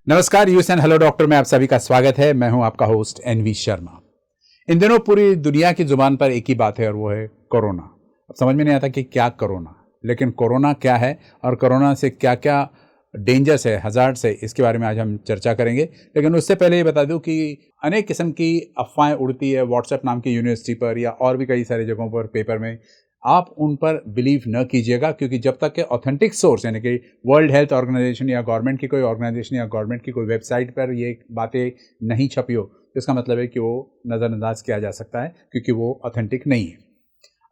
नमस्कार यूएसएन hello doctor में आप सभी का स्वागत है। मैं हूं आपका होस्ट एनवी शर्मा। इन दिनों पूरी दुनिया की जुबान पर एक ही बात है और वो है कोरोना। अब समझ में नहीं आता कि क्या कोरोना, लेकिन कोरोना क्या है और कोरोना से क्या क्या डेंजर्स है, हजार्ड्स है, इसके बारे में आज हम चर्चा करेंगे। लेकिन उससे पहले ये बता दूं कि अनेक किस्म की अफवाहें उड़ती है व्हाट्सएप नाम की यूनिवर्सिटी पर या और भी कई सारी जगहों पर, पेपर में। आप उन पर बिलीव न कीजिएगा, क्योंकि जब तक के ऑथेंटिक सोर्स यानी कि वर्ल्ड हेल्थ ऑर्गेनाइजेशन या गवर्नमेंट की कोई ऑर्गेनाइजेशन या गवर्नमेंट की कोई वेबसाइट पर ये बातें नहीं छपी हो, तो इसका मतलब है कि वो नज़रअंदाज किया जा सकता है, क्योंकि वो ऑथेंटिक नहीं है।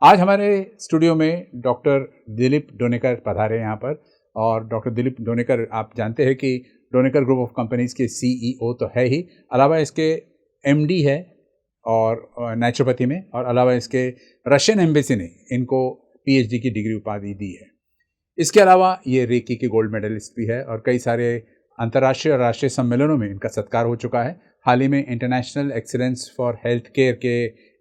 आज हमारे स्टूडियो में डॉक्टर दिलीप डोनेकर पधारे यहाँ पर। और डॉक्टर दिलीप डोनेकर, आप जानते हैं कि डोनेकर ग्रुप ऑफ कंपनीज़ के सीईओ तो है ही, अलावा इसके एमडी है और नेचुरोपैथी में, और अलावा इसके रशियन एम्बेसी ने इनको पीएचडी की डिग्री उपाधि दी है। इसके अलावा ये रेकी के गोल्ड मेडलिस्ट भी है और कई सारे अंतर्राष्ट्रीय और राष्ट्रीय सम्मेलनों में इनका सत्कार हो चुका है। हाल ही में international excellence for health care के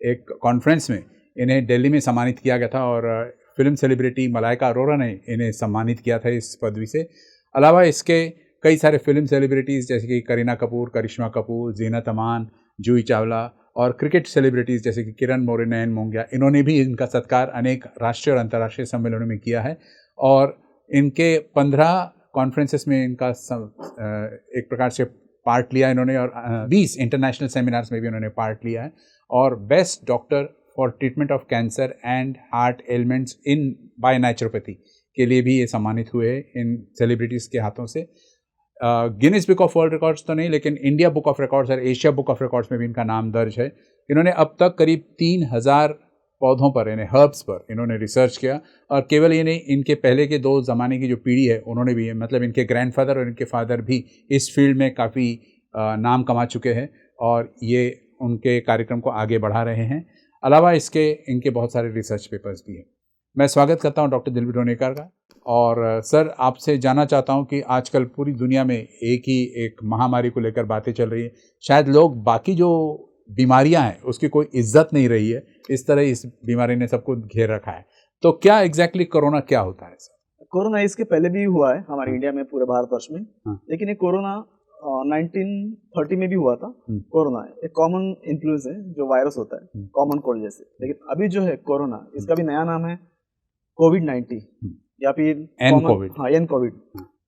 एक कॉन्फ्रेंस में इन्हें दिल्ली में सम्मानित किया गया था और फिल्म सेलिब्रिटी मलाइका अरोरा ने इन्हें सम्मानित किया था इस पदवी से। अलावा इसके कई सारे फिल्म सेलिब्रिटीज़ जैसे कि करीना कपूर, करिश्मा कपूर, जीनत अमान, जूही चावला और क्रिकेट सेलिब्रिटीज़ जैसे कि किरण मोरेनैन मोंगिया, इन्होंने भी इनका सत्कार अनेक राष्ट्रीय और अंतर्राष्ट्रीय सम्मेलनों में किया है। और इनके 15 कॉन्फ्रेंसेस में इनका एक प्रकार से पार्ट लिया इन्होंने, और 20 इंटरनेशनल सेमिनार्स में भी इन्होंने पार्ट लिया है। और best doctor for treatment of cancer and heart elements in by naturopathy के लिए भी ये सम्मानित हुए इन सेलिब्रिटीज़ के हाथों से। Guinness book of world records तो नहीं, लेकिन इंडिया बुक ऑफ रिकॉर्ड्स और एशिया बुक ऑफ रिकॉर्ड्स में भी इनका नाम दर्ज है। इन्होंने अब तक करीब 3000 पौधों पर, यानी हर्ब्स पर इन्होंने रिसर्च किया। और केवल ये नहीं, इनके पहले के 2 ज़माने की जो पीढ़ी है उन्होंने भी, मतलब इनके ग्रैंडफादर और इनके फादर भी इस फील्ड में काफ़ी नाम कमा चुके हैं और ये उनके कार्यक्रम को आगे बढ़ा रहे हैं। अलावा इसके इनके बहुत सारे रिसर्च पेपर्स भी हैं। मैं स्वागत करता हूं डॉक्टर दिलीप डोनेकर का। और सर, आपसे जानना चाहता हूं कि आजकल पूरी दुनिया में एक महामारी को लेकर बातें चल रही है। शायद लोग बाकी जो बीमारियां हैं उसकी कोई इज्जत नहीं रही है, इस तरह इस बीमारी ने सबको घेर रखा है। तो क्या एग्जैक्टली कोरोना क्या होता है सर? कोरोना इसके पहले भी हुआ है हमारे इंडिया में, पूरे भारतवर्ष में। लेकिन ये कोरोना 1930 में भी हुआ था। कोरोना एक कॉमन इन्फ्लुएंस है, जो वायरस होता है कॉमन कोल्ड जैसे। लेकिन अभी जो है कोरोना, इसका भी नया नाम है कोविड-19 या फिर एन कोविड। हाँ, एन कोविड।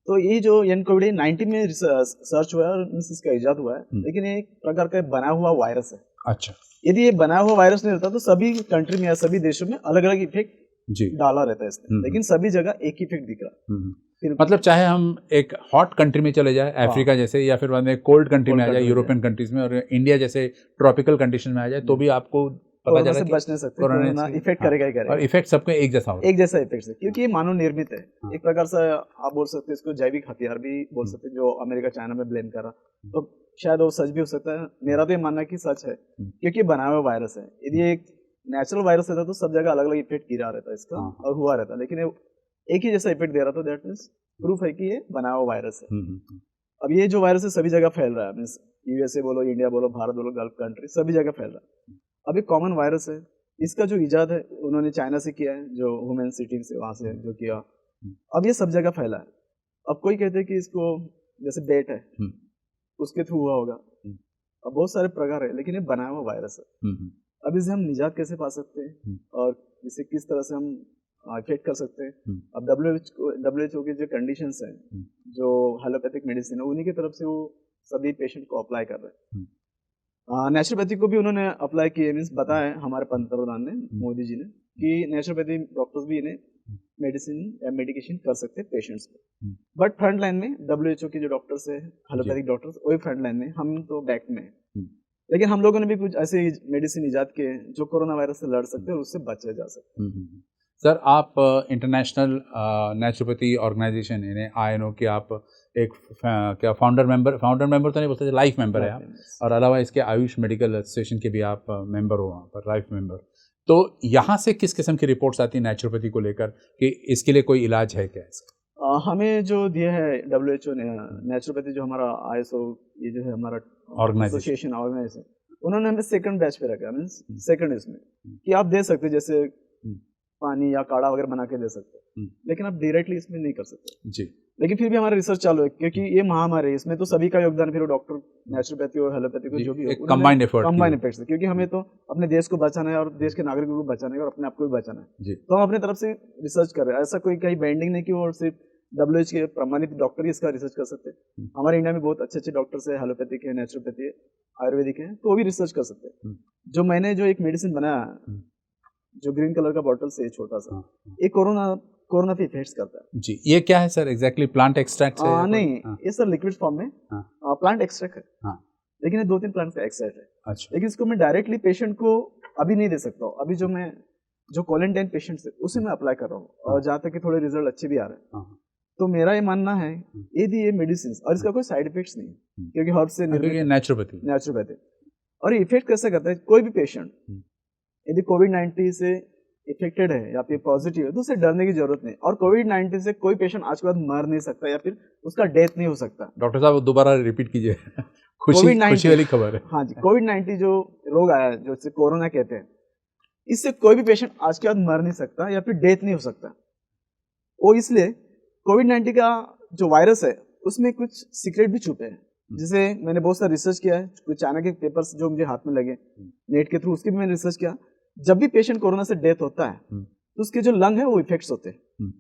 तो ये जो एन कोविड 19 में सर्च हुआ है और इसका इजाद हुआ है। लेकिन ये एक प्रकार का बना हुआ वायरस है। अच्छा। यदि ये बना हुआ वायरस नहीं रहता तो सभी कंट्री में या सभी देशों में अलग अलग इफेक्ट डाला रहता है इसने। लेकिन सभी जगह एक इफेक्ट दिख रहा। मतलब चाहे हम एक हॉट कंट्री में चले जाए, अफ्रीका जैसे, या फिर बाद में कोल्ड कंट्री में आ जाए, यूरोपियन कंट्रीज में, और इंडिया जैसे ट्रॉपिकल कंडीशन में आ जाए, तो भी आपको पता चला कि बच नहीं सकते, कोरोना इफेक्ट करेगा ही करेगा। और इफेक्ट सबको एक जैसा होगा, एक जैसा इफेक्ट है, क्योंकि ये मानव निर्मित है। एक प्रकार से आप बोल सकते हैं इसको जैविक हथियार भी बोल सकते हैं, जो अमेरिका चाइना में ब्लेम कर रहा। तो शायद वो सच भी हो सकता है। मेरा तो ये मानना है कि सच है, क्योंकि बना हुआ वायरस है। यदि एक नेचुरल वायरस रहता तो सब जगह अलग अलग इफेक्ट गिरा रहता है इसका और हुआ रहता, लेकिन एक ही जैसा इफेक्ट दे रहा। तो दैट मीन्स प्रूफ है कि ये बना हुआ वायरस है। अब ये जो वायरस है सभी जगह फैल रहा है, मीन्स यूएसए बोलो, इंडिया बोलो, भारत बोलो, गल्फ कंट्री, सभी जगह फैल रहा है। अभी कॉमन वायरस है, इसका जो इजाद है उन्होंने चाइना से किया है, जो ह्यूमन सिटी से वहां से जो किया। अब ये सब जगह फैला है। अब कोई कहते हैं कि इसको जैसे बेट है उसके थ्रू हुआ होगा। अब बहुत सारे प्रकार है, लेकिन ये बनाया हुआ वायरस है। अब इसे हम निजात कैसे पा सकते हैं और इसे किस तरह से हम इफेक्ट कर सकते हैं? अब WHO की जो कंडीशंस हैं, जो एलोपैथिक मेडिसिन है, उन्हीं की तरफ से वो सभी पेशेंट को अप्लाई कर रहे हैं। नेचुरोपैथी को भी उन्होंने अप्लाई किए, मीन्स बताया हमारे पंतप्रधान ने, मोदी जी ने, कि नेचुरोपैथी डॉक्टर्स भी इन्हें मेडिसिन या मेडिकेशन कर सकते हैं पेशेंट्स को। बट फ्रंट लाइन में WHO के जो डॉक्टर्स है, एलोपैथिक डॉक्टर्स, वही फ्रंट लाइन में, हम तो बैक में है। लेकिन हम लोगों ने भी कुछ ऐसे मेडिसिन इजाद किए जो कोरोना वायरस से लड़ सकते हैं और उससे बचा जा सकते हैं। सर, आप इंटरनेशनल नेचुरोपैथी ऑर्गेनाइजेशन यानी INO की आप एक क्या फाउंडर मेंबर तो नहीं बोलते, लाइफ मेंबर है आप, और अलावा इसके आयुष मेडिकल एसोसिएशन के भी आप मेंबर हो वहाँ पर, लाइफ मेंबर। तो यहाँ से किस किस्म की रिपोर्ट्स आती है नेचुरोपैथी को लेकर कि इसके लिए कोई इलाज है क्या इसका? हमें जो दिया है WHO ने, नेचुरोपैथी जो हमारा ISO, ये जो है हमारा एसोसिएशन ऑर्गेनाइजेशन, उन्होंने हमें सेकंड बैच पे रखा, मींस सेकंड इसमें कि आप दे सकते, जैसे पानी या काढ़ा वगैरह बना के दे सकते, लेकिन आप डायरेक्टली इसमें नहीं कर सकते जी। लेकिन फिर भी हमारा रिसर्च चालू है, क्योंकि ये महामारी है, इसमें तो सभी का योगदान, फिर डॉक्टर नेचुरोपैथी और हेलोपैथी को जो भी हो, कंबाइंड एफर्ट, कंबाइंड इफेक्ट्स, क्योंकि हमें तो अपने देश को बचाना है और देश के नागरिकों को बचाना है और अपने आप को भी बचाना है। तो हम अपनी तरफ से रिसर्च कर रहे हैं। ऐसा कोई कहीं बैंडिंग नहीं कि और सिर्फ WHO के प्रमाणित डॉक्टर ही इसका रिसर्च कर सकते हैं। हमारे इंडिया में बहुत अच्छे अच्छे डॉक्टर्स है, हेलोपैथिक है, नेचुरोपैथी है, आयुर्वेदिक है, तो वो भी रिसर्च कर सकते हैं। जो मैंने जो एक मेडिसिन बनाया, जो ग्रीन कलर का बॉटल से छोटा सा, ये कोरोना पे इफेक्ट्स करता है जी। ये क्या है सर एग्जैक्टली? प्लांट एक्सट्रैक्ट है? नहीं, ये सर लिक्विड फॉर्म में प्लांट एक्सट्रैक्ट है। लेकिन ये 2-3 प्लांट का एक्सट्रैक्ट है। अच्छा। लेकिन इसको मैं डायरेक्टली पेशेंट को अभी नहीं दे सकता हूँ। अभी जो क्वारंटाइन पेशेंट्स है उसे मैं अप्लाई कर रहा हूँ, और जहाँ तक कि थोड़े रिजल्ट अच्छे भी आ रहे हैं। तो मेरा ये मानना है यदि ये मेडिसिन, और इसका कोई साइड इफेक्ट्स नहीं है, क्योंकि हर्ब से नेचुरोपैथी। और ये इफेक्ट कैसे करता है? कोई भी पेशेंट यदि कोविड-19 से इफेक्टेड है या फिर पॉजिटिव है तो उसे डरने की जरूरत नहीं। और कोविड-19 से कोई पेशेंट आज के बाद मर नहीं सकता या फिर उसका डेथ नहीं हो सकता। डॉक्टर साहब दोबारा रिपीट कीजिए। खुशी वाली खबर है। हाँ जी, कोविड-19 जो रोग आया है, जो इसे कोरोना कहते हैं, इससे कोई भी पेशेंट आज के बाद मर नहीं सकता या फिर डेथ नहीं हो सकता। वो इसलिए कोविड-19 का जो वायरस है उसमें कुछ सीक्रेट भी छुपे हैं, जिसे मैंने बहुत सारा रिसर्च किया है। कुछ चाइना के पेपर्स जो मुझे हाथ में लगे नेट के थ्रू, उसकी भी मैंने रिसर्च किया। जब भी पेशेंट कोरोना से डेथ होता है तो उसके जो लंग है वो इफेक्ट्स होते हैं,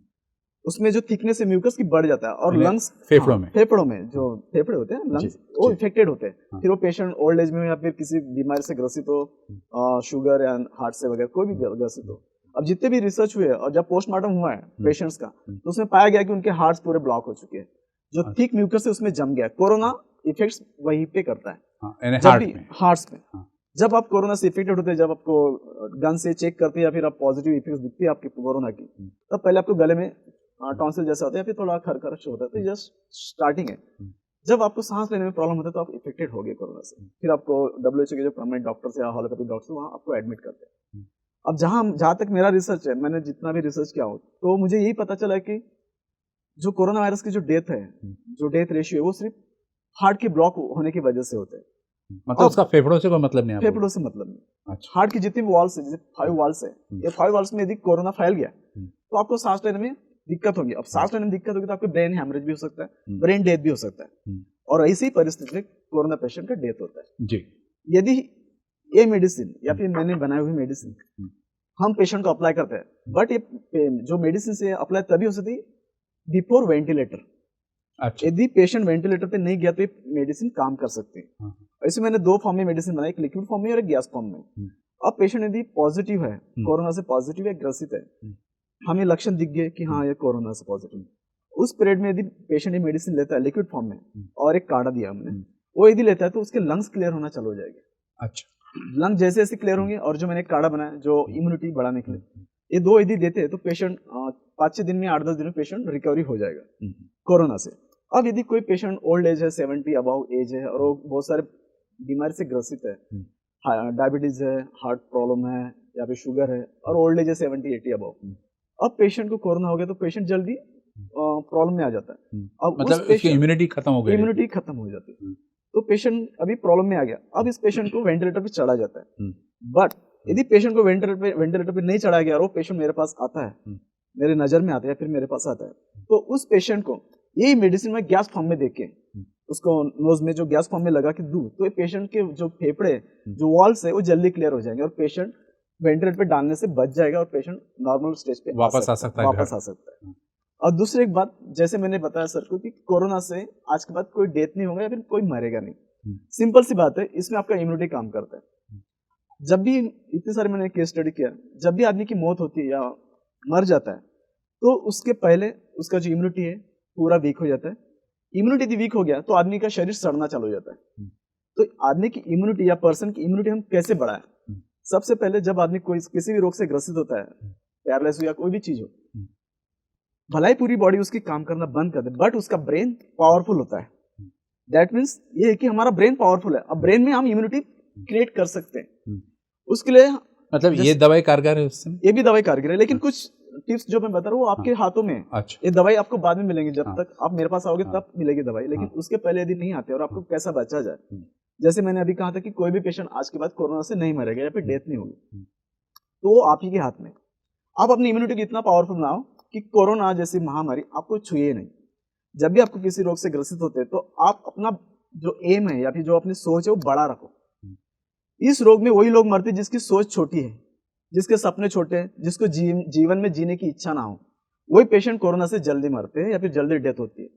उसमें जो थिकनेस है म्यूकस की बढ़ जाता है, और लंग्स फेफड़ों में जो फेफड़े होते हैं लंग्स वो इफेक्टेड होते हैं। फिर वो पेशेंट ओल्ड एज में या फिर किसी बीमारी से ग्रसित हो, शुगर या हार्ट से वगैरह कोई भी ग्रसित हो। अब जितने भी रिसर्च हुए और जब पोस्टमार्टम हुआ है पेशेंट्स का, तो उसमें पाया गया कि उनके हार्ट्स पूरे ब्लॉक हो चुके हैं, जो थिक म्यूकस है उसमें जम गया। कोरोना इफेक्ट्स वहीं पे करता है, हार्ट्स में। जब आप कोरोना से इफेक्टेड होते हैं, जब आपको गन से चेक करते हैं या फिर आप पॉजिटिव इफेक्ट्स दिखती है आपकी कोरोना की, तब पहले आपको गले में टॉन्सिल जैसा होता है या फिर थोड़ा खरखराश होता है, तो जस्ट स्टार्टिंग है। जब आपको सांस लेने में प्रॉब्लम होता है तो आप इफेक्टेड हो गए कोरोना से। फिर आपको WHO के जो परमानेंट डॉक्टर्स या होम्योपैथिक डॉक्टर्स वहाँ आपको एडमिट करते हैं। अब जहाँ तक मेरा रिसर्च है, मैंने जितना भी रिसर्च किया हो, तो मुझे यही पता चला कि जो कोरोना वायरस की जो डेथ है, जो डेथ रेशियो है, वो सिर्फ हार्ट के ब्लॉक होने की वजह से होता है। मतलब उसका फेफड़ों से कोई मतलब नहीं है? फेफड़ों से मतलब नहीं। अच्छा। हार्ट की जितनी भी वॉल्स है, जैसे 5 वॉल्स है, ये 5 वॉल्स में यदि कोरोना फैल गया तो आपको सांस लेने में दिक्कत होगी। अब सांस लेने में दिक्कत होगी तो आपको ब्रेन हैमरेज भी हो सकता है, ब्रेन डेथ भी हो सकता है, और ऐसी परिस्थिति में कोरोना पेशेंट का डेथ होता है जी। यदि ये मेडिसिन या फिर मैंने बनाई हुई मेडिसिन हम पेशेंट को अप्लाई करते हैं, बट ये जो मेडिसिन से अप्लाई तभी हो सकती बिफोर वेंटिलेटर। अच्छा। यदि पेशेंट वेंटिलेटर पे नहीं गया तो ये मेडिसिन काम कर सकती है। ऐसे मैंने 2 फॉर्म में मेडिसिन बनाई, एक लिक्विड फॉर्म में और एक गैस फॉर्म में। अब पेशेंट यदि पॉजिटिव है, कोरोना से पॉजिटिव या ग्रसित है, हमें लक्षण दिख गए कि हाँ ये कोरोना से पॉजिटिव, उस पीरियड में यदि पेशेंट ये मेडिसिन लेता है लिक्विड फॉर्म में, और एक काढ़ा दिया हमने, वो यदि लेता है तो उसके लंग्स क्लियर होना चालू हो जाएंगे। अच्छा। लंग जैसे जैसे क्लियर होंगे, और जो मैंने एक काढ़ा बनाया जो इम्यूनिटी बढ़ाने के लिए, ये 2 यदि देते हैं तो पेशेंट 5-6 दिन में 8-10 दिन में पेशेंट रिकवरी हो जाएगा कोरोना से। अब यदि कोई पेशेंट ओल्ड एज है, 70 अबाउ एज है, और वो बहुत सारे बीमारी से ग्रसित है, डायबिटीज है, हार्ट प्रॉब्लम है या फिर शुगर है, और ओल्ड एज है 70-80 अबाउ, अब पेशेंट को कोरोना हो गया तो पेशेंट जल्दी प्रॉब्लम में आ जाता है। अब मतलब उसकी इम्यूनिटी खत्म हो गई, इम्यूनिटी खत्म हो जाती है, तो पेशेंट अभी प्रॉब्लम में आ गया। अब इस पेशेंट को वेंटिलेटर पे चढ़ा जाता है, बट यदि पेशेंट को वेंटिलेटर पे नहीं चढ़ाया गया और वो पेशेंट मेरे पास आता है, मेरे नजर में आता है या फिर मेरे पास आता है, तो उस पेशेंट को यही मेडिसिन में गैस फॉर्म में देके उसको नोज में जो गैस फॉर्म में लगा के दूं, तो ये पेशेंट के जो फेफड़े जो वॉल्स है वो जल्दी क्लियर हो जाएंगे और पेशेंट वेंटिलेटर पे डालने से बच जाएगा और पेशेंट नॉर्मल स्टेज पे वापस आ सकता है। और दूसरी एक बात, जैसे मैंने बताया सर को कि कोरोना से आज के बाद कोई डेथ नहीं होगा या फिर कोई मरेगा नहीं। सिंपल सी बात है, इसमें आपका इम्यूनिटी काम करता है। जब भी इतने सारे मैंने केस स्टडी किया, जब भी आदमी की मौत होती है या मर जाता है तो उसके पहले उसका जो इम्यूनिटी है पूरा वीक हो जाता है। इम्यूनिटी यदि वीक हो गया तो आदमी का शरीर सड़ना चालू हो जाता है। तो आदमी की इम्यूनिटी या पर्सन की इम्यूनिटी हम कैसे बढ़ाएं? सबसे पहले जब आदमी कोई किसी भी रोग से ग्रसित होता है, पैरालाइज हो या कोई भी चीज हो, भलाई पूरी बॉडी उसकी काम करना बंद कर दे, बट उसका ब्रेन पावरफुल होता है। दैट मीन्स ये है कि हमारा ब्रेन पावरफुल है, अब ब्रेन में हम इम्यूनिटी क्रिएट कर सकते हैं। उसके लिए मतलब ये दवाई कारगर है, उससे ये भी दवाई कारगर है, लेकिन कुछ टिप्स जो मैं बता रहा हूँ वो आपके हाथों में। अच्छा। ये दवाई आपको बाद में मिलेंगी, जब तक आप मेरे पास आओगे तब मिलेगी दवाई, लेकिन उसके पहले यदि नहीं आते और आपको कैसा बचा जाए, जैसे मैंने अभी कहा था कि कोई भी पेशेंट आज के बाद कोरोना से नहीं मरेगा या फिर डेथ नहीं होगी, तो वो आप ही के हाथ में। आप अपनी इम्यूनिटी को इतना पावरफुल बनाओ कि कोरोना जैसी महामारी आपको छुए नहीं। जब भी आपको किसी रोग से ग्रसित होते हैं तो आप अपना जो एम है या फिर जो अपनी सोच है वो बड़ा रखो। इस रोग में वही लोग मरते हैं जिसकी सोच छोटी है, जिसके सपने छोटे हैं, जिसको जीवन में जीने की इच्छा ना हो, वही पेशेंट कोरोना से जल्दी मरते हैं या फिर जल्दी डेथ होती है।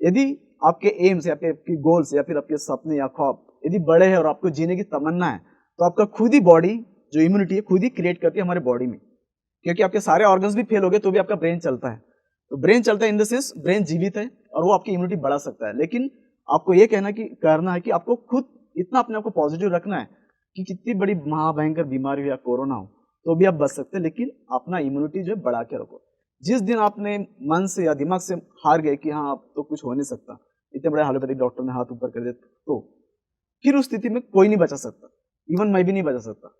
यदि आपके एम्स या फिर आपके गोल्स या फिर आपके सपने या ख्वाब यदि बड़े हैं और आपको जीने की तमन्ना है, तो आपका खुद ही बॉडी जो इम्यूनिटी है खुद ही क्रिएट करती है हमारे बॉडी में, क्योंकि आपके सारे ऑर्गन्स भी फेल हो गए तो भी आपका ब्रेन चलता है। तो ब्रेन चलता है इन द सेंस ब्रेन जीवित है और वो आपकी इम्यूनिटी बढ़ा सकता है। लेकिन आपको ये करना है कि आपको खुद इतना अपने आप को पॉजिटिव रखना है कि कितनी बड़ी महाभयंकर बीमारी हो या कोरोना हो तो भी आप बच सकते हैं, लेकिन अपना इम्यूनिटी जो है बढ़ा के रखो। जिस दिन आपने मन से या दिमाग से हार गए कि हाँ अब तो कुछ हो नहीं सकता, इतने बड़े एलोपैथिक डॉक्टर ने हाथ ऊपर कर दिया, तो फिर उस स्थिति में कोई नहीं बचा सकता, इवन मैं भी नहीं बचा सकता।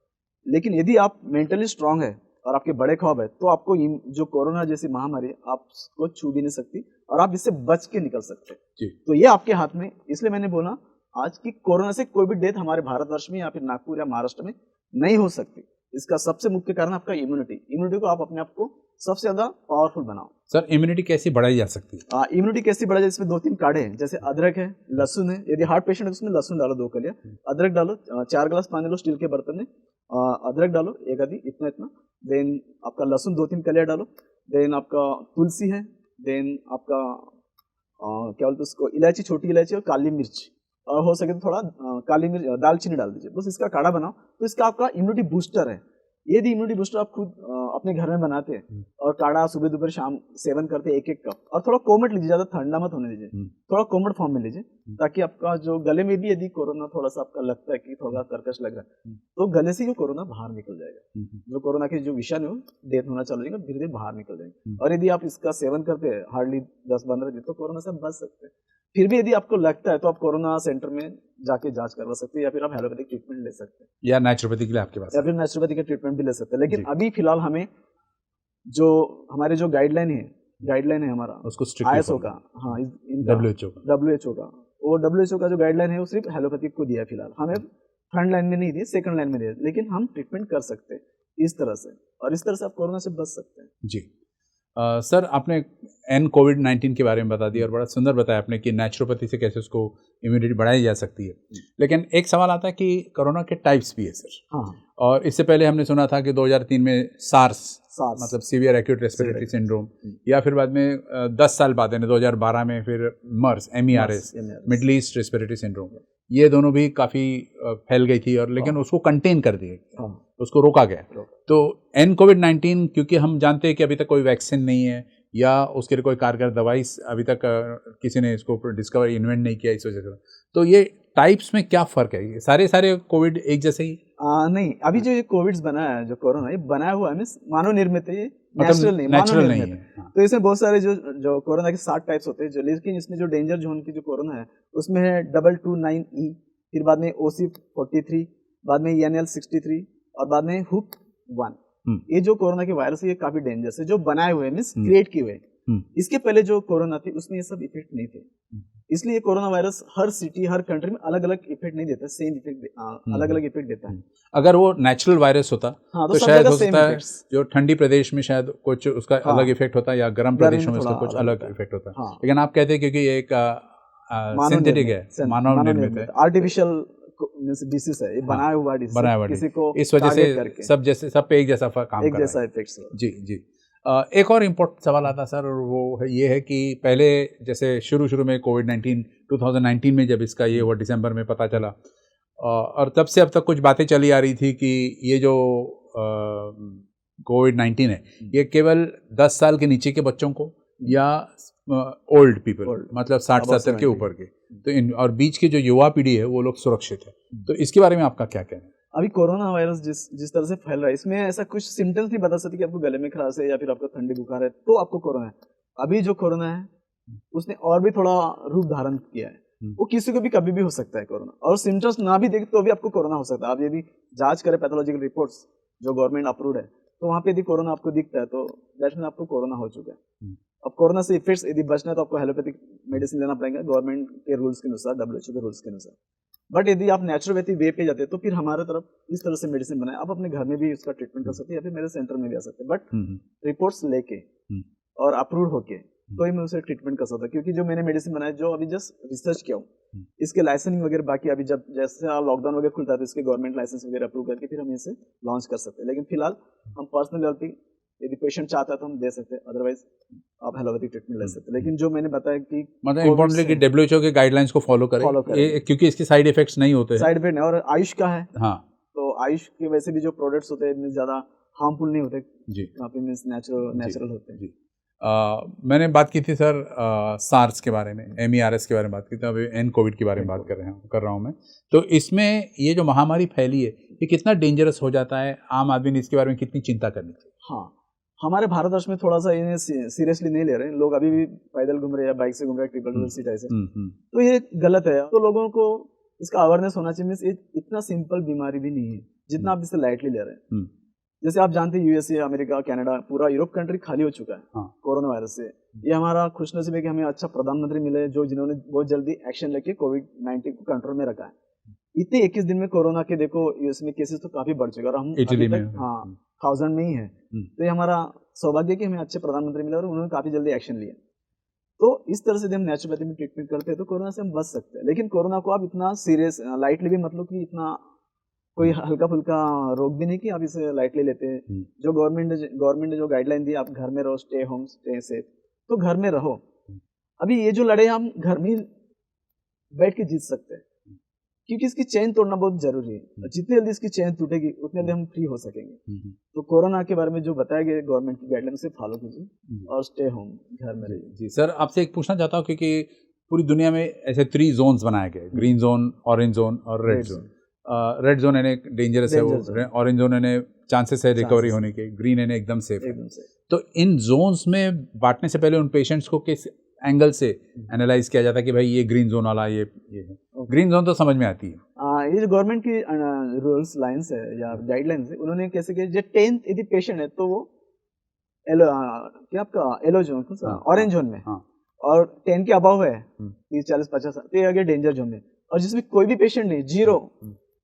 लेकिन यदि आप मेंटली स्ट्रांग है और आपके बड़े ख्वाब है तो आपको जो कोरोना जैसी महामारी आपको छू भी नहीं सकती और आप इससे बच के निकल सकते हैं। तो ये आपके हाथ में, इसलिए मैंने बोला आज की कोरोना से कोई भी डेथ हमारे भारतवर्ष में या फिर नागपुर या महाराष्ट्र में नहीं हो सकती। इसका सबसे मुख्य कारण आपका इम्यूनिटी को आप अपने आप को सबसे ज्यादा पावरफुल बनाओ। सर इम्यूनिटी कैसी बढ़ाई जा सकती है? इम्यूनिटी कैसी बढ़ाई जाए, इसमें 2-3 काढ़े हैं, जैसे अदरक है, लहसुन है। यदि हार्ट पेशेंट है तो उसमें लहसुन डालो 2 कलियां, अदरक डालो, 4 गिलास पानी लो स्टील के बर्तन में, अदरक डालो 1 आधी इतना, देन आपका लहसुन 2-3 कलियां डालो, देन आपका तुलसी है, देन आपका क्या बोलते उसको इलायची, छोटी इलायची और काली मिर्च, और हो सके तो थोड़ा काली मिर्च दालचीनी डाल दीजिए। बस इसका काढ़ा बनाओ तो इसका आपका इम्यूनिटी बूस्टर है। यदि इम्यूनिटी बूस्टर आप खुद अपने घर में बनाते हैं और काढ़ा सुबह दोपहर शाम सेवन करते हैं 1-1 कप, और थोड़ा कोमट लीजिए, ज्यादा ठंडा मत होने दीजिए, थोड़ा कोमट फॉर्म में लीजिए, ताकि आपका जो गले में भी यदि कोरोना थोड़ा सा आपका लगता है कि थोड़ा कर्कश लग रहा है तो गले से जो कोरोना बाहर निकल जाएगा, जो कोरोना के जो विषाणु है डेथ होना चालू हो जाएगा, धीरे धीरे बाहर निकल जाएंगे। और यदि आप इसका सेवन करते हैं हार्डली 10-15 दिन तो कोरोना से बच सकते हैं। फिर भी यदि आपको लगता है तो आप कोरोना सेंटर में जाके जांच करवा सकते हैं या फिर आप एलोपैथिक ट्रीटमेंट ले सकते हैं, या नेचुरोपैथी के लिए आपके पास, या फिर नेचुरोपैथी का ट्रीटमेंट भी ले सकते हैं। लेकिन अभी फिलहाल हमें जो हमारे जो गाइडलाइन है हमारा उसको ISO का, हाँ WHO का, वो WHO का जो गाइडलाइन है वो सिर्फ एलोपैथिक को दिया है फिलहाल, हमें फ्रंट लाइन में नहीं दिए, सेकंड लाइन में दिए, लेकिन हम ट्रीटमेंट कर सकते हैं इस तरह से, और इस तरह से आप कोरोना से बच सकते हैं। जी सर आपने कोविड-19 के बारे में बता दिया और बड़ा सुंदर बताया आपने कि नेचुरोपैथी से कैसे उसको इम्यूनिटी बढ़ाई जा सकती है। लेकिन एक सवाल आता है कि कोरोना के टाइप्स भी है सर। हाँ। और इससे पहले हमने सुना था कि 2003 में सार्स मतलब सीवियर एक्यूट रेस्पिरेटरी सिंड्रोम, या फिर बाद में 10 साल बाद यानी 2012 में फिर MERS middle east respiratory syndrome, ये दोनों भी काफ़ी फैल गई थी और लेकिन उसको कंटेन कर दिया, उसको रोका गया। तो कोविड-19 क्योंकि हम जानते हैं कि अभी तक कोई वैक्सीन नहीं है या उसके लिए कोई कारगर दवाई अभी तक किसी ने इसको डिस्कवर इन्वेंट नहीं किया इस वजह से, तो ये टाइप्स में क्या फ़र्क है? ये सारे कोविड एक जैसे ही? नहीं, अभी जो ये कोविड्स बना है, जो कोरोना, ये बनाया हुआ है, मानव निर्मित है, ये नेचुरल नहीं, मानव निर्मित है। तो इसमें बहुत सारे जो कोरोना के 7 टाइप्स होते हैं, लेकिन इसमें जो डेंजर जोन की जो कोरोना है उसमें है 229E, फिर बाद में OC43, बाद में ENL63 और बाद में HUK1। ये जो कोरोना के वायरस है ये काफी डेंजरस है, जो बनाए हुए मींस क्रिएट किए हुए। इसके पहले जो कोरोना थी उसमें ये सब इफेक्ट नहीं थे, इसलिए ये कोरोना वायरस हर सिटी हर कंट्री में अलग अलग इफेक्ट नहीं देता, सेम इफेक्ट अलग अलग इफेक्ट देता है। अगर वो नेचुरल वायरस होता तो शायद हो सकता है जो ठंडी प्रदेश में शायद कुछ उसका अलग इफेक्ट होता या गर्म प्रदेशों में उसका कुछ अलग इफेक्ट होता, लेकिन आप कहते हैं क्योंकि ये एक सिंथेटिक है, मानव निर्मित है, आर्टिफिशियल डिसीज है, ये बनाया हुआ डिसीज, किसी को इस वजह से सब पे एक जैसा काम एक जैसा इफेक्ट। जी एक और इम्पोर्टेंट सवाल आता सर, और वो ये है कि पहले जैसे शुरू में कोविड-19 2019 में जब इसका ये हुआ दिसंबर में पता चला, और तब से अब तक कुछ बातें चली आ रही थी कि ये जो कोविड-19 है ये केवल 10 साल के नीचे के बच्चों को या ओल्ड पीपल मतलब 60-70 के ऊपर के, तो और बीच की जो युवा पीढ़ी है वो लोग सुरक्षित है, तो इसके बारे में आपका क्या कहना है? अभी कोरोना वायरस जिस तरह से फैल रहा है, इसमें ऐसा कुछ सिम्टम्स नहीं बता सकते कि आपको गले में खराश है या फिर आपको ठंडी बुखार है तो आपको कोरोना है। अभी जो कोरोना है उसने और भी थोड़ा रूप धारण किया है, वो किसी को भी कभी भी हो सकता है कोरोना, और सिम्टम्स ना भी देखे तो भी आपको कोरोना हो सकता है। आप यदि जांच करें पैथोलॉजिकल रिपोर्ट्स जो गवर्नमेंट अप्रूव्ड है तो वहाँ पे यदि कोरोना आपको दिखता है तो दैट मीन आपको कोरोना हो चुका है। अब कोरोना से इफेक्ट्स यदि बचना है तो आपको एलोपैथिक मेडिसिन लेना पड़ेगा गवर्नमेंट के रूल्स के अनुसार, WHO के रूल्स के अनुसार। बट यदि आप नेचुरोपैथी वे पे जाते हैं तो फिर हमारे तरफ इस तरह से मेडिसिन बनाए, आप अपने घर में भी इसका ट्रीटमेंट कर सकते हैं या फिर मेरे सेंटर में भी आ सकते हैं, बट रिपोर्ट्स लेके और अप्रूव होके तो ही मैं उसे ट्रीटमेंट कर सकता हूँ, क्योंकि जो मैंने मेडिसिन बनाया जो अभी जस्ट रिसर्च किया हूँ, इसके लाइसेंसिंग वगैरह बाकी अभी जब जैसे लॉकडाउन वगैरह खुलता है तो इसके गवर्नमेंट लाइसेंस वगैरह अप्रूव करके फिर हम इसे लॉन्च कर सकते हैं। लेकिन फिलहाल हम पर्सनल लेवल पे यदि पेशेंट चाहता है तो हम दे सकते हैं, अदरवाइज आप एलोपैथिक ट्रीटमेंट ले सकते हैं। लेकिन जो मैंने बताया कि मतलब इम्पोर्टेंटली कि WHO के गाइडलाइंस को फॉलो करें, क्योंकि इसके साइड इफेक्ट्स नहीं होते हैं। साइड इफेक्ट नहीं, और आयुष का है। हाँ, तो आयुष के वैसे भी जो प्रोडक्ट्स होते हैं इतने ज्यादा हार्मफुल नहीं होते जी, काफी मींस नेचुरल होते हैं। जी। मैंने बात की थी सर सार्स के बारे में, MERS के बारे में बात की थी, अभी कोविड के बारे में बात कर रहा हूँ मैं। तो इसमें ये जो महामारी फैली है ये कितना डेंजरस हो जाता है, आम आदमी ने इसके बारे में कितनी चिंता करनी चाहिए? हाँ, हमारे भारतवर्ष में थोड़ा सा इन्हें सीरियसली नहीं ले रहे हैं लोग, अभी भी पैदल घूम रहे हैं या बाइक से घूम रहे हैं ट्रिपल सीट ऐसे, तो ये गलत है। तो लोगों को इसका अवेयरनेस होना चाहिए। मींस इतना सिंपल बीमारी भी नहीं है जितना आप इसे लाइटली ले रहे हैं। जैसे आप जानते हैं यूएसए, अमेरिका, कनाडा, पूरा यूरोप कंट्री खाली हो चुका है कोरोना वायरस से। ये हमारा खुशनसीब है कि हमें अच्छा प्रधानमंत्री मिले जो जिन्होंने बहुत जल्दी एक्शन लेके कोविड-19 को कंट्रोल में रखा है। इतने 21 दिन में कोरोना के देखो यूएस में केसेस तो काफी बढ़ चुके हैं और हम इटली में 1000 में ही है। तो ये हमारा सौभाग्य कि हमें अच्छे प्रधानमंत्री मिले और उन्होंने काफी जल्दी एक्शन लिया। तो इस तरह से यदि हम नेचुरोपैथी में ट्रीटमेंट करते हैं तो कोरोना से हम बच सकते हैं। लेकिन कोरोना को आप इतना सीरियस लाइटली भी मतलब कि इतना कोई हल्का फुल्का रोग भी नहीं कि आप इसे लाइटली लेते हैं। जो गवर्नमेंट ने जो गाइडलाइन दी, आप घर में रहो, स्टे होम, स्टे सेफ, तो घर में रहो। अभी ये जो लड़ाई हम घर में बैठ के जीत सकते हैं, क्योंकि इसकी चेन तोड़ना बहुत जरूरी है। जितनी जल्दी इसकी चेन टूटेगी उतने जल्दी हम फ्री हो सकेंगे। तो कोरोना के बारे में जो बताया गया गवर्नमेंट की गाइडलाइन से फॉलो कीजिए और स्टे होम, घर में रहिए। जी सर, आपसे एक पूछना चाहता हूँ क्योंकि पूरी दुनिया में ऐसे 3 जोन्स बनाए गए, ग्रीन जोन, ऑरेंज जोन और रेड जोन। रेड जोन यानी डेंजरस है, वो ऑरेंज जोन यानी चांसेस है रिकवरी होने के, ग्रीन यानी एकदम सेफ है। तो इन जोन्स में बांटने से पहले उन पेशेंट्स को किस एंगल से एनालाइज किया जाता है कि भाई ये ग्रीन जोन वाला ये है? ग्रीन जोन तो समझ में आती है। ये जो गवर्नमेंट की रूल्स लाइंस है या गाइडलाइंस है, उन्होंने कैसे किया, जो 10th यदि पेशेंट है तो वो क्या आपका येलो जोन, ऑरेंज जोन में, और 10 के अबव है 30, 40, 50 तो ये आगे डेंजर जोन में। और जिसमें कोई भी पेशेंट नहीं, 0,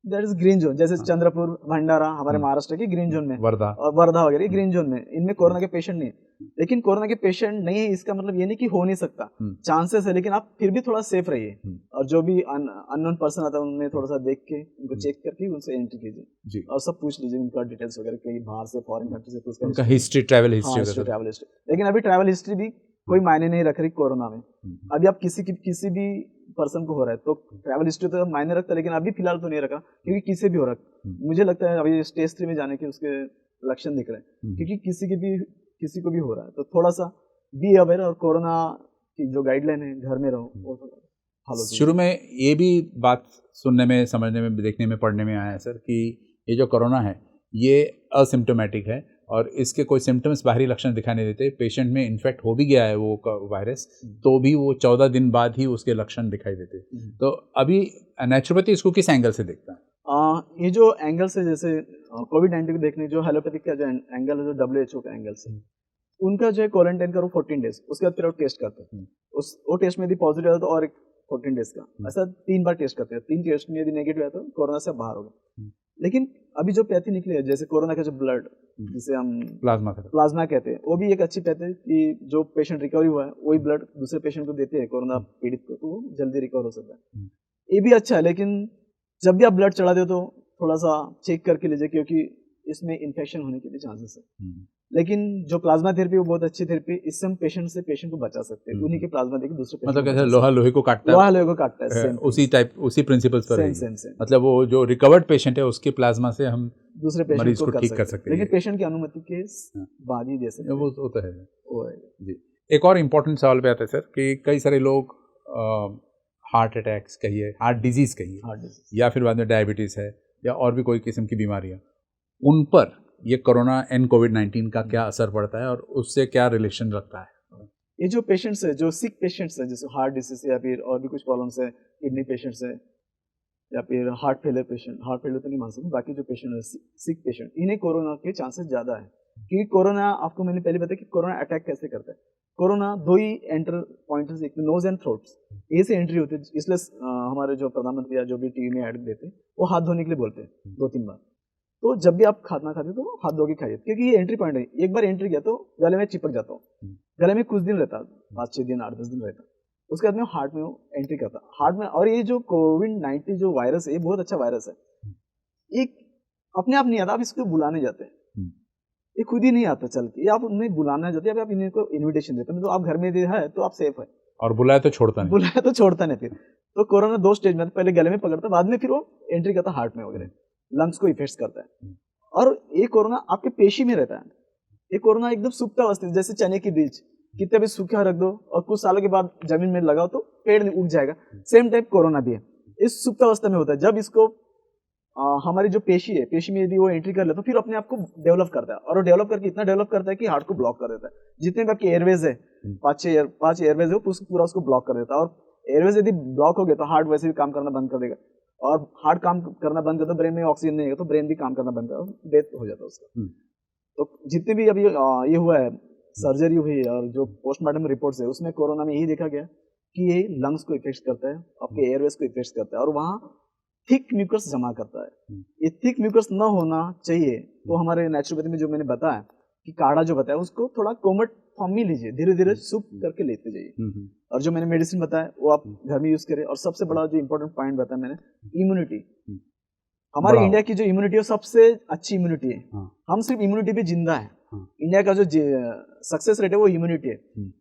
दैट इज ग्रीन जोन। जैसे चंद्रपुर, भंडारा हमारे महाराष्ट्र की ग्रीन जोन में, वर्धा वगैरह ग्रीन जोन में, इनमें कोरोना के पेशेंट नहीं। लेकिन कोरोना के पेशेंट नहीं है इसका मतलब ये नहीं कि हो नहीं सकता, चांसेस है, लेकिन आप फिर भी थोड़ा सेफ रहिए। और जो भी अननोन पर्सन आता है उन्हें थोड़ा सा देख के उनको चेक करके उनसे एंट्री कीजिए और सब पूछ लीजिए उनका डिटेल्स वगैरह, कहीं बाहर से फॉरेन कंट्री से पूछ उनका हिस्ट्री, ट्रैवल हिस्ट्री। लेकिन अभी ट्रैवल हिस्ट्री भी कोई मायने नहीं रख रही कोरोना में। अभी आप किसी भी पर्सन को हो रहा है तो ट्रैवल हिस्ट्री तो मायने रखता है, लेकिन अभी फिलहाल तो नहीं रखा क्योंकि किसी भी हो रहा है। मुझे लगता है अभी स्टेज 3 में जाने के उसके लक्षण दिख रहे हैं, क्योंकि किसी को भी हो रहा है। तो थोड़ा सा बी अवेयर और कोरोना की जो गाइडलाइन है घर में रहो वो थोड़ा फॉलो। शुरू में ये भी बात सुनने में, समझने में, देखने में, पढ़ने में आया है सर कि ये जो कोरोना है ये असिम्टोमेटिक है और इसके कोई सिम्टम्स, बाहरी लक्षण दिखाई नहीं देते। पेशेंट में इन्फेक्ट हो भी गया है वो वायरस तो भी वो 14 दिन बाद ही उसके लक्षण दिखाई देते। तो अभी नेचुरोपैथी इसको किस एंगल से देखता है? ये जो एंगल से, जैसे कोविड-19 को देखने जो एलोपैथिक का जो एंगल है, जो WHO का एंगल से, उनका जो है क्वारंटाइन करो 14 डेज, उसके बाद फिर टेस्ट करते हैं। वो टेस्ट में यदि पॉजिटिव है तो और 14 डेज का, ऐसा 3 बार टेस्ट करते हैं। 3 टेस्ट में यदि नेगेटिव है तो कोरोना से बाहर होगा। लेकिन अभी जो पैथी निकली है, जैसे कोरोना का जो ब्लड, जिसे हम प्लाज्मा कहते हैं, वो भी एक अच्छी पैथी है कि जो पेशेंट रिकवरी हुआ है वही ब्लड दूसरे पेशेंट को देते हैं कोरोना पीड़ित को, तो वो जल्दी रिकवर हो सकता है। ये भी अच्छा है, लेकिन जब भी आप ब्लड चढ़ा दो तो थोड़ा सा चेक करके लीजिए, क्योंकि इसमें इन्फेक्शन होने के भी चांसेस है। लेकिन जो प्लाज्मा थेरेपी वो बहुत अच्छी थेरेपी, इससे हम पेशेंट को बचा सकते हैं। उन्हीं के प्लाज्मा देके दूसरे पेशेंट, मतलब कैसे लोहा लोहे को काटता है, लोहा लोहे को काटता है, उसी प्रिंसिपल्स पर है। मतलब वो जो रिकवर्ड पेशेंट है उसके प्लाज्मा से हम दूसरे पेशेंट को ठीक कर सकते हैं, लेकिन पेशेंट की अनुमति के बाद ही दे सकते हैं। वो तो है जी। एक और इम्पोर्टेंट सवाल पे आता है सर कि कई सारे लोग हार्ट अटैक्स कहिए, हार्ट डिजीज कहिए, या फिर बाद में डायबिटीज है या और भी कोई किस्म की बीमारियां, उन पर ये कोरोना कोविड-19 का क्या असर पड़ता है और उससे क्या रिलेशन रखता है? ये जो पेशेंट्स है, जो सिक पेशेंट्स है, जैसे हार्ट डिसीज या फिर और भी कुछ प्रॉब्लम्स है, किडनी पेशेंट्स है या फिर heart failure patient, heart failure तो नहीं मान सकते, बाकी जो पेशेंट है सिक पेशेंट, इन्हें कोरोना के चांसेस ज्यादा है। क्योंकि कोरोना, आपको मैंने पहले बताया कि कोरोना अटैक कैसे करता है। कोरोना 2 ही एंटर पॉइंट्स, एक नोज एंड थ्रोट्स, ए से एंट्री होती है। इसलिए हमारे जो प्रधानमंत्री या जो भी टीवी में ऐड देते हैं वो हाथ धोने के लिए बोलते हैं 2-3 बार। तो जब भी आप खाना खाते तो हाथ धो के खाइए, क्योंकि ये एंट्री पॉइंट है। एक बार एंट्री किया तो गले में चिपक जाता हो, गले में कुछ दिन रहता, 5-6 दिन 8-10 दिन रहता, उसके बाद में हार्ट में वो एंट्री करता, हार्ट में। और ये जो कोविड-19 जो वायरस है, ये बहुत अच्छा वायरस है, एक अपने आप नहीं आता, आप इसको बुलाने जाते हैं, ये खुद ही नहीं आता चल के, ये आप उन्हें बुलाना जाते हैं, आप इनको इन्विटेशन देते हैं, तो आप घर में है तो आप सेफ है, और बुलाए तो छोड़ता नहीं, बुलाया तो छोड़ता नहीं। फिर तो कोरोना 2 स्टेज में, पहले गले में पकड़ता, बाद में फिर वो एंट्री करता हार्ट में वगैरह, लंग्स को इफेक्ट करता है। और ये कोरोना आपके पेशी में रहता है, ये कोरोना एकदम सुप्तावस्था, जैसे चने की बीज कितने भी सूखा रख दो और कुछ सालों के बाद जमीन में लगाओ तो पेड़ उग जाएगा, सेम टाइप कोरोना भी है, इस सुप्तावस्था में होता है। जब इसको हमारी जो पेशी है, पेशी में यदि वो एंट्री कर ले तो फिर अपने आप को डेवलप करता है, और वो डेवलप करके इतना डेवलप करता है कि हार्ट को ब्लॉक कर देता है। जितने भी आपके एयरवेज है, 5 एयरवेज है, पूरा उसको ब्लॉक कर देता है। और एयरवेज यदि ब्लॉक हो गया तो हार्ट वैसे भी काम करना बंद कर देगा, और हार्ट काम करना बंद कर तो ब्रेन में ऑक्सीजन नहीं है तो ब्रेन भी काम करना बंद कर, डेथ हो जाता है उसका। तो जितने भी अभी ये हुआ है, सर्जरी हुई है और जो पोस्टमार्टम रिपोर्ट्स है, उसमें कोरोना में यही देखा गया कि ये लंग्स को इफेक्ट करता है, आपके एयरवेज को इफेक्ट करता है, और वहाँ थिक म्यूकस जमा करता है। ये थिक म्यूकस न होना चाहिए, तो हमारे नेचुरोपैथी में जो मैंने बताया कि काढ़ा जो बताया उसको थोड़ा कोमट फॉर्म में लीजिए, धीरे धीरे सूप करके लेते जाइए। और जो मैंने मेडिसिन बताया वो आप घर में यूज करें। और सबसे बड़ा जो इंपॉर्टेंट पॉइंट बताया मैंने, इम्यूनिटी। हमारे इंडिया की जो इम्यूनिटी है सबसे अच्छी इम्यूनिटी है, हम सिर्फ इम्यूनिटी पे जिंदा है। इंडिया का जो सक्सेस रेट है वो इम्यूनिटी है।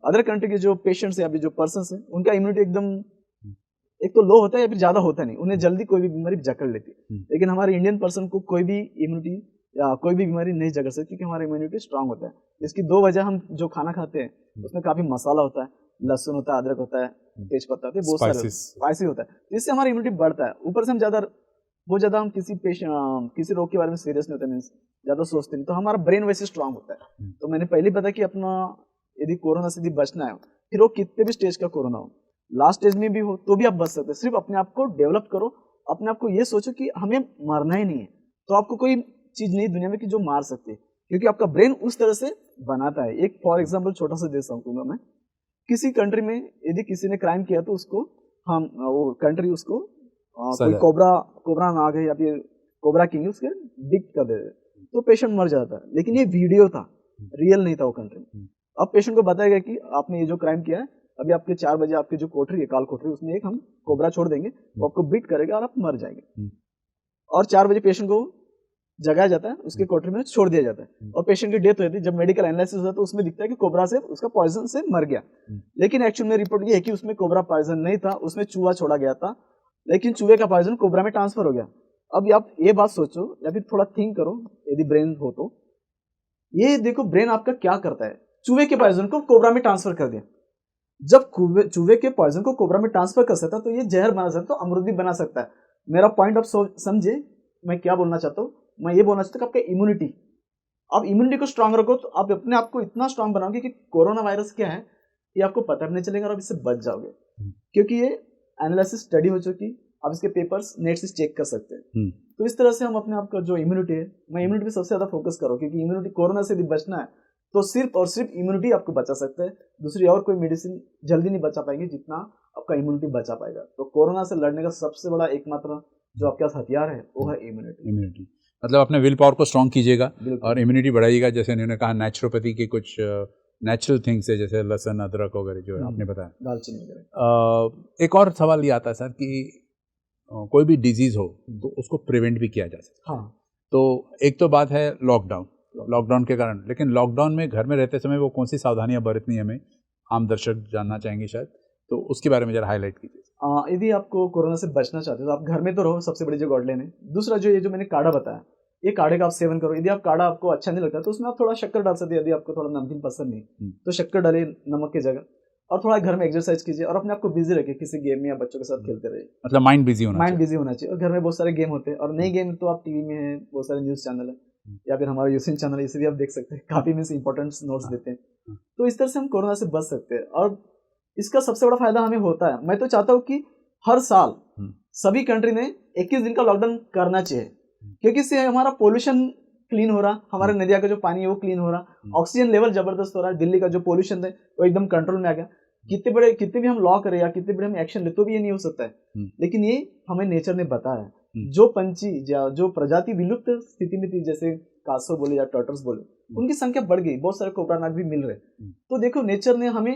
अदर कंट्री के जो पेशेंट्स है, अभी जो पर्सन्स है, उनका इम्यूनिटी एकदम एक तो लो होता है या फिर ज्यादा होता नहीं, उन्हें जल्दी कोई भी बीमारी जकड़ लेती है। लेकिन हमारे इंडियन पर्सन को कोई भी इम्यूनिटी या कोई भी बीमारी नहीं जकड़ सकती, क्योंकि हमारा इम्यूनिटी स्ट्रांग होता है। इसकी 2 वजह, हम जो खाना खाते हैं उसमें काफी मसाला होता है, लहसुन होता है, अदरक होता है, तेज पत्ता होता है, बहुत सारे स्पाइसी होता है, इससे हमारी इम्यूनिटी बढ़ता है। ऊपर से हम ज्यादा हम किसी रोग के बारे में सीरियस नहीं होते, मीन्स ज्यादा सोचते नहीं, तो हमारा ब्रेन वैसे स्ट्रांग होता है। तो मैंने पहले पता कि अपना यदि कोरोना से यदि बचना है, फिर वो कितने भी स्टेज का कोरोना हो, लास्ट स्टेज में भी हो तो भी आप बच सकते हैं। सिर्फ अपने आप को डेवलप करो, अपने आप को ये सोचो कि हमें मरना ही नहीं है, तो आपको कोई चीज नहीं दुनिया में कि जो मार सकती है, क्योंकि आपका ब्रेन उस तरह से बनाता है। एक फॉर एग्जांपल छोटा सा दे सकता हूँ मैं, किसी कंट्री में यदि किसी ने क्राइम किया तो उसको हम वो कंट्री उसको कोई कोबरा नाग है या फिर कोबरा किंग, उसके डिक्ट कर देते, तो पेशेंट मर जाता है। लेकिन ये वीडियो था, रियल नहीं था वो कंट्री में। अब पेशेंट को बताया गया कि आपने ये जो क्राइम किया है, अभी आपके 4 बजे आपकी जो कोठरी है, काल कोठरी, उसमें एक हम कोबरा छोड़ देंगे, वो आपको बीट करेगा और आप मर जाएंगे। और 4 बजे पेशेंट को जगाया जाता है, उसके कोठरी में छोड़ दिया जाता है, और पेशेंट की डेथ हो जाती है। जब मेडिकल एनालिसिस होता है तो उसमें दिखता है कि कोबरा से उसका पॉइजन से मर गया। लेकिन एक्चुअल में रिपोर्ट ये है कि उसमें कोबरा पॉइजन नहीं था, उसमें चूहा छोड़ा गया था, लेकिन चूहे का पॉइजन कोबरा में ट्रांसफर हो गया। अब आप ये बात सोचो या फिर थोड़ा थिंक करो, यदि ब्रेन हो तो ये देखो ब्रेन आपका क्या करता है, चूहे के पॉइजन को कोबरा में ट्रांसफर कर दिया। जब चूहे के पॉइजन को कोबरा में ट्रांसफर कर सकता है तो ये जहर बना सकता है, तो अमृत भी बना सकता है। मेरा पॉइंट आप समझे मैं क्या बोलना चाहता हूँ। मैं ये बोलना चाहता हूँ कि आपका इम्यूनिटी, आप इम्यूनिटी को स्ट्रांग रखो, तो आप अपने आप को इतना स्ट्रांग बनाओगे कि कोरोना वायरस क्या है ये आपको पता भी नहीं चलेगा और आप इससे बच जाओगे। क्योंकि ये एनालिसिस स्टडी हो चुकी, आप इसके पेपर्स नेट से चेक कर सकते हैं। तो इस तरह से हम अपने आप का जो इम्यूनिटी है, मैं इम्यूनिटी पे सबसे ज्यादा फोकस करो, क्योंकि इम्यूनिटी, कोरोना से भी बचना है तो सिर्फ और सिर्फ इम्यूनिटी आपको बचा सकता है। दूसरी और कोई मेडिसिन जल्दी नहीं बचा पाएंगे जितना आपका इम्यूनिटी बचा पाएगा। तो कोरोना से लड़ने का सबसे बड़ा एकमात्र जो आपके पास हथियार है वो है इम्यूनिटी। मतलब अपने विल पावर को स्ट्रॉन्ग कीजिएगा और इम्यूनिटी बढ़ाइएगा। जैसे इन्होंने कहा नेचुरोपैथी के कुछ नेचुरल थिंग्स है, जैसे लहसुन, अदरक वगैरह जो आपने बताया, दालचीनी वगैरह। एक और सवाल ये आता है सर कि कोई भी डिजीज हो तो उसको प्रिवेंट भी किया जा सकता है। तो एक तो बात है लॉकडाउन के कारण, लेकिन लॉकडाउन में घर में रहते समय वो कौन सी सावधानियां बरतनी हमें आम दर्शक जानना चाहेंगे शायद, तो उसके बारे में जरा हाईलाइट कीजिए। यदि आपको कोरोना से बचना चाहते हो तो आप घर में तो रहो, सबसे बड़ी जो गाइडलाइन है। दूसरा जो ये जो मैंने काढ़ा बताया, ये काढ़े का आप सेवन करो। यदि आप काढ़ा आपको अच्छा नहीं लगता तो उसमें आप थोड़ा शक्कर डाल सकते हैं। यदि आपको थोड़ा नमकीन पसंद नहीं तो शक्कर डालिए नमक की जगह, और थोड़ा घर में एक्सरसाइज कीजिए और अपने आप को बिजी रखिए, किसी गेम में या बच्चों के साथ खेलते रहिए। मतलब माइंड बिजी होना चाहिए। और घर में बहुत सारे गेम होते हैं, और नई गेम तो आप टीवी में है, बहुत सारे न्यूज चैनल है या फिर हमारा यूट्यूब चैनल है, इसे भी आप देख सकते हैं, काफी मीन्स इंपॉर्टेंट नोट्स देते हैं। तो इस तरह से हम कोरोना से बच सकते हैं, और इसका सबसे बड़ा फायदा हमें होता है। मैं तो चाहता हूँ कि हर साल सभी कंट्री ने 21 दिन का लॉकडाउन करना चाहिए, क्योंकि इससे हमारा पोल्यूशन क्लीन हो रहा, हमारे नदिया का जो पानी है वो क्लीन हो रहा, ऑक्सीजन लेवल जबरदस्त हो रहा है, दिल्ली का जो पोल्यूशन है वो एकदम कंट्रोल में आ गया। कितने भी हम लॉ करें या कितने भी हम एक्शन ले तो भी ये नहीं हो सकता है, लेकिन ये हमें नेचर ने बताया है। जो पंछी जो प्रजाति विलुप्त स्थिति में थी, जैसे कासो बोले या टर्टल्स बोले, उनकी संख्या बढ़ गई, बहुत सारे कोबरा भी मिल रहे। तो देखो नेचर ने हमें